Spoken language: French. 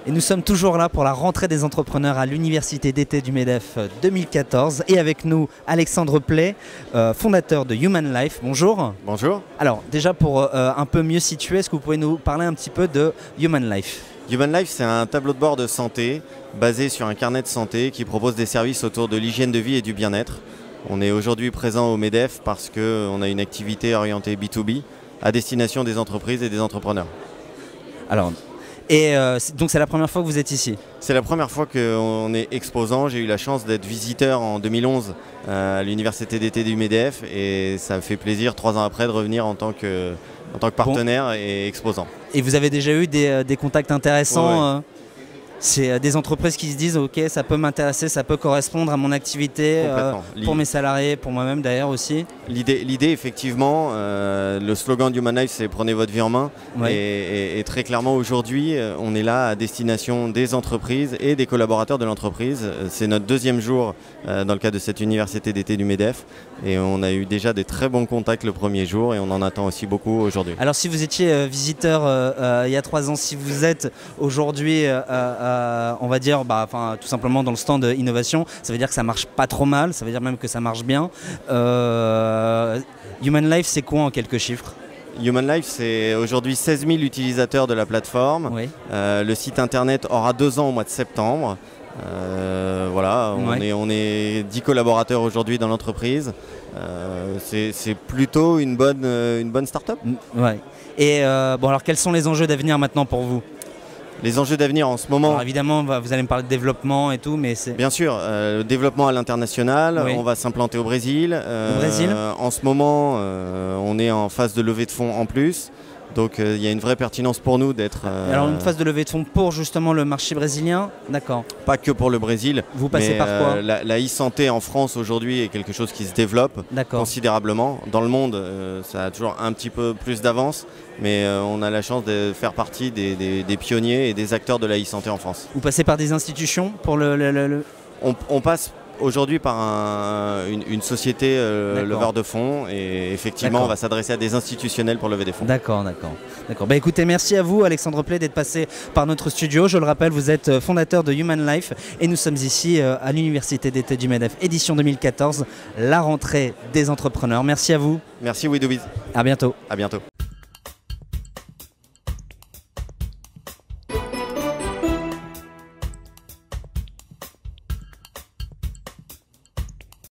Et nous sommes toujours là pour la rentrée des entrepreneurs à l'université d'été du MEDEF 2014. Et avec nous, Alexandre Play, fondateur de Human Life. Bonjour. Bonjour. Alors déjà pour un peu mieux situer, est-ce que vous pouvez nous parler un petit peu de Human Life ? Human Life, c'est un tableau de bord de santé basé sur un carnet de santé qui propose des services autour de l'hygiène de vie et du bien-être. On est aujourd'hui présent au MEDEF parce qu'on a une activité orientée B2B à destination des entreprises et des entrepreneurs. Alors, donc c'est la première fois que vous êtes ici ? C'est la première fois qu'on est exposant. J'ai eu la chance d'être visiteur en 2011 à l'université d'été du MEDEF et ça me fait plaisir 3 ans après de revenir en tant que partenaire et exposant. Et vous avez déjà eu des contacts intéressants ouais. C'est des entreprises qui se disent ok, ça peut m'intéresser, ça peut correspondre à mon activité, pour mes salariés, pour moi-même d'ailleurs aussi. L'idée effectivement, le slogan de Human Life, c'est prenez votre vie en main. Ouais. Et très clairement aujourd'hui, on est là à destination des entreprises et des collaborateurs de l'entreprise. C'est notre 2e jour dans le cadre de cette université d'été du MEDEF. Et on a eu déjà des très bons contacts le 1er jour et on en attend aussi beaucoup aujourd'hui. Alors si vous étiez visiteur il y a 3 ans, si vous êtes aujourd'hui on va dire tout simplement dans le stand innovation, ça veut dire que ça marche pas trop mal, ça veut dire même que ça marche bien. Human Life, c'est quoi en quelques chiffres ? Human Life, c'est aujourd'hui 16 000 utilisateurs de la plateforme. Oui. Le site internet aura 2 ans au mois de septembre. Voilà, on est 10 collaborateurs aujourd'hui dans l'entreprise. C'est plutôt une bonne start-up. Ouais. Et alors quels sont les enjeux d'avenir maintenant pour vous ? Les enjeux d'avenir en ce moment... Alors évidemment, vous allez me parler de développement et tout, mais c'est... Bien sûr, développement à l'international, oui. On va s'implanter au Brésil. Au Brésil ? En ce moment, on est en phase de levée de fonds en plus. Donc il y a une vraie pertinence pour nous d'être... Alors une phase de levée de fonds pour justement le marché brésilien, d'accord. Pas que pour le Brésil. Vous passez par quoi ? La e-santé en France aujourd'hui est quelque chose qui se développe considérablement. Dans le monde, ça a toujours un petit peu plus d'avance, mais on a la chance de faire partie des pionniers et des acteurs de la e-santé en France. Vous passez par des institutions pour On passe aujourd'hui par une société leveur de fonds et effectivement on va s'adresser à des institutionnels pour lever des fonds. D'accord. Écoutez, merci à vous Alexandre Play d'être passé par notre studio. Je le rappelle, vous êtes fondateur de Human Life et nous sommes ici à l'université d'été du MEDEF, édition 2014, la rentrée des entrepreneurs. Merci à vous. Merci Widoubiz. À bientôt. À bientôt.